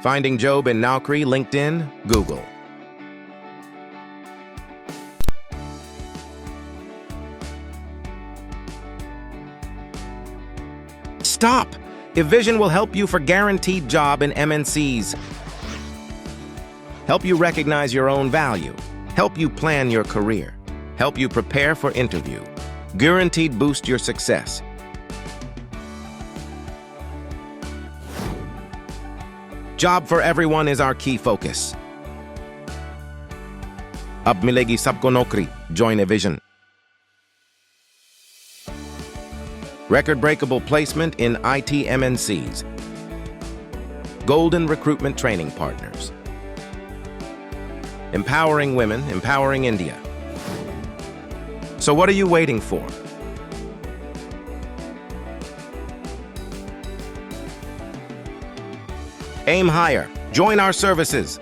Finding job in Naukri, LinkedIn, Google. Stop! Evision will help you for guaranteed job in MNCs. Help you recognize your own value. Help you plan your career. Help you prepare for interview. Guaranteed boost your success. Job for everyone is our key focus. Ab milegi sabko naukri. Join Evision. Record-breakable placement in IT MNCs. Golden recruitment training partners. Empowering women, empowering India. So what are you waiting for? Aim higher. Join our services.